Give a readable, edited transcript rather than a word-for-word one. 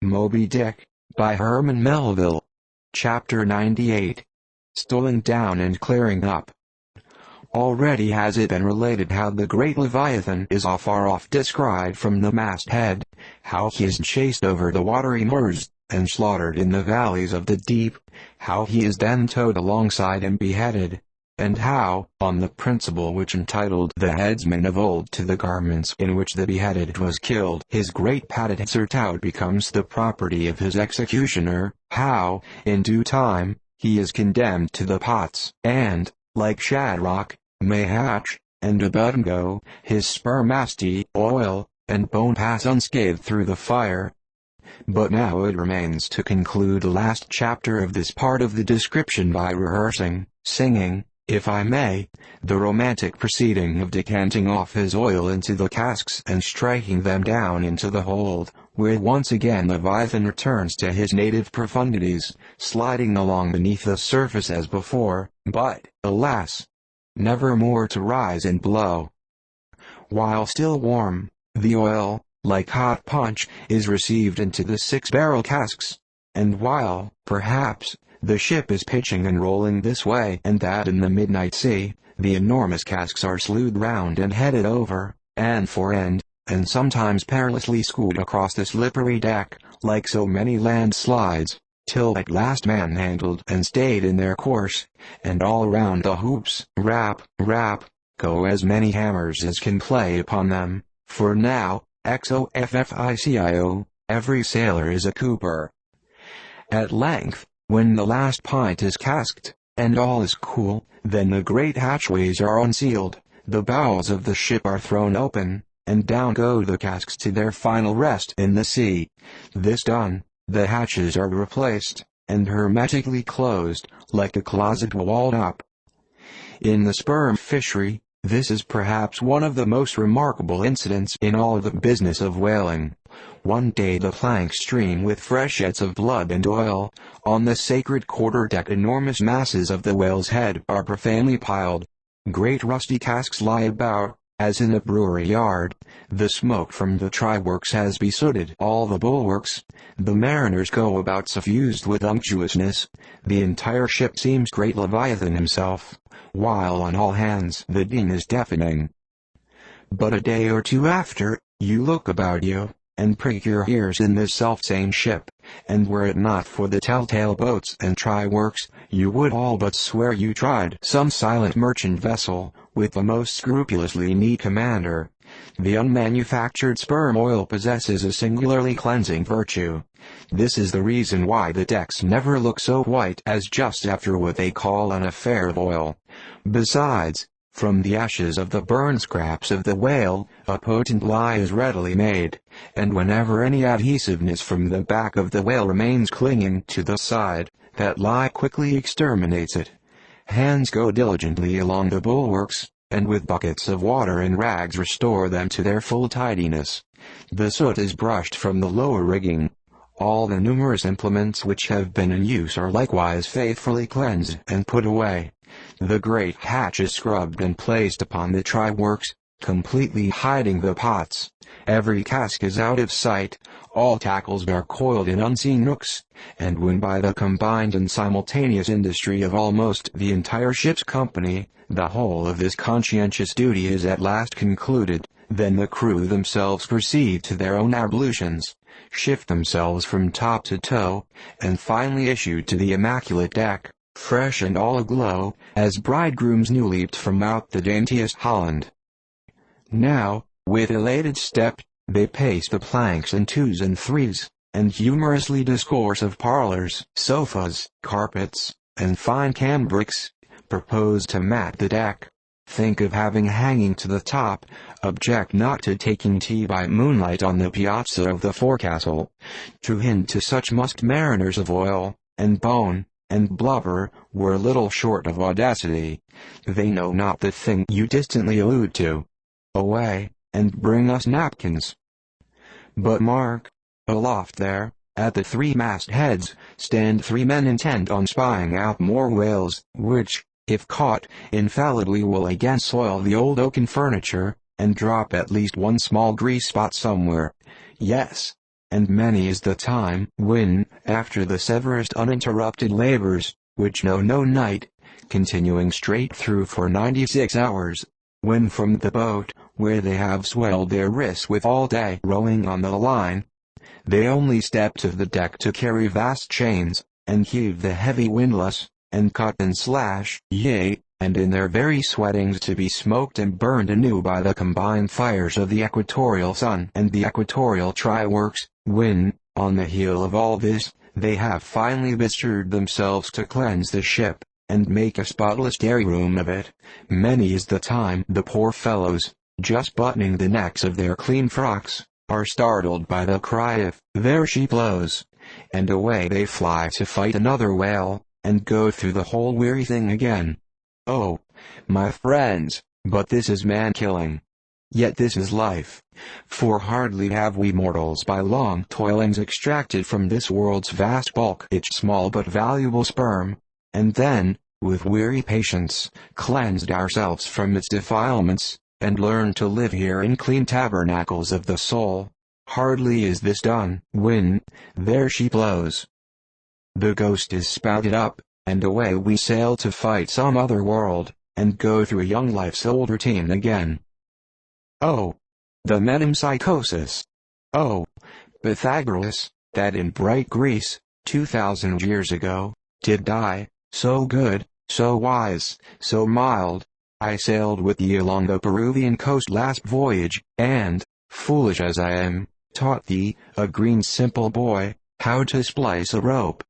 Moby-Dick, by Herman Melville. Chapter 98. Stowing down and clearing up. Already has it been related how the great leviathan is afar off descried from the mast-head, how he is chased over the watery moors, and slaughtered in the valleys of the deep, how he is then towed alongside and beheaded, and how, on the principle which entitled the headsman of old to the garments in which the beheaded was killed, his great padded surtout becomes the property of his executioner, how, in due time, he is condemned to the pots, and, like Shadrach, Meshach, and Abednego, his spermaceti, oil, and bone pass unscathed through the fire. But now it remains to conclude the last chapter of this part of the description by rehearsing, singing, if I may, the romantic proceeding of decanting off his oil into the casks and striking them down into the hold, where once again Leviathan returns to his native profundities, sliding along beneath the surface as before, but, alas, never more to rise and blow. While still warm, the oil, like hot punch, is received into the 6-barrel casks, and while, perhaps, the ship is pitching and rolling this way and that in the midnight sea, the enormous casks are slewed round and headed over, end for end, and sometimes perilously schooled across the slippery deck, like so many landslides, till at last manhandled and stayed in their course, and all round the hoops, rap, rap, go as many hammers as can play upon them, for now, XOFFICIO, every sailor is a cooper. At length, when the last pint is casked, and all is cool, then the great hatchways are unsealed, the bowels of the ship are thrown open, and down go the casks to their final rest in the sea. This done, the hatches are replaced, and hermetically closed, like a closet walled up. In the sperm fishery, this is perhaps one of the most remarkable incidents in all the business of whaling. One day the planks stream with freshets of blood and oil. On the sacred quarter-deck enormous masses of the whale's head are profanely piled. Great rusty casks lie about, as in a brewery yard. The smoke from the try-works has besooted all the bulwarks. The mariners go about suffused with unctuousness. The entire ship seems great Leviathan himself, while on all hands the din is deafening. But a day or two after, you look about you, and prick your ears in this selfsame ship, and were it not for the telltale boats and try-works, you would all but swear you tried some silent merchant vessel, with the most scrupulously neat commander. The unmanufactured sperm oil possesses a singularly cleansing virtue. This is the reason why the decks never look so white as just after what they call an affair of oil. Besides, from the ashes of the burn scraps of the whale, a potent lye is readily made, and whenever any adhesiveness from the back of the whale remains clinging to the side, that lye quickly exterminates it. Hands go diligently along the bulwarks, and with buckets of water and rags restore them to their full tidiness. The soot is brushed from the lower rigging. All the numerous implements which have been in use are likewise faithfully cleansed and put away. The great hatch is scrubbed and placed upon the try-works, completely hiding the pots. Every cask is out of sight, all tackles are coiled in unseen nooks, and when by the combined and simultaneous industry of almost the entire ship's company, the whole of this conscientious duty is at last concluded, then the crew themselves proceed to their own ablutions, shift themselves from top to toe, and finally issue to the immaculate deck, fresh and all aglow, as bridegrooms new leaped from out the daintiest Holland. Now, with elated step, they pace the planks in 2s and 3s, and humorously discourse of parlors, sofas, carpets, and fine cambrics, propose to mat the deck, think of having hanging to the top, object not to taking tea by moonlight on the piazza of the forecastle. To hint to such must mariners of oil, and bone, and blubber, were little short of audacity. They know not the thing you distantly allude to. Away, and bring us napkins. But mark, aloft there, at the 3 mast-heads, stand 3 men intent on spying out more whales, which, if caught, infallibly will again soil the old oaken furniture, and drop at least one small grease spot somewhere. Yes, and many is the time when, after the severest uninterrupted labors, which know no night, continuing straight through for 96 hours, when from the boat, where they have swelled their wrists with all day rowing on the line, they only step to the deck to carry vast chains, and heave the heavy windlass, and cut and slash, yea, and in their very sweatings to be smoked and burned anew by the combined fires of the equatorial sun and the equatorial try-works, when, on the heel of all this, they have finally bestirred themselves to cleanse the ship, and make a spotless dairy room of it, many is the time the poor fellows, just buttoning the necks of their clean frocks, are startled by the cry of, "There she blows!" and away they fly to fight another whale, and go through the whole weary thing again. Oh, my friends, but this is man-killing. Yet this is life. For hardly have we mortals by long toilings extracted from this world's vast bulk its small but valuable sperm, and then, with weary patience, cleansed ourselves from its defilements, and learned to live here in clean tabernacles of the soul. Hardly is this done, when, there she blows. The ghost is spouted up, and away we sail to fight some other world, and go through young life's old routine again. Oh, the metempsychosis! Oh, Pythagoras, that in bright Greece, 2,000 years ago, did die, so good, so wise, so mild. I sailed with thee along the Peruvian coast last voyage, and, foolish as I am, taught thee, a green simple boy, how to splice a rope.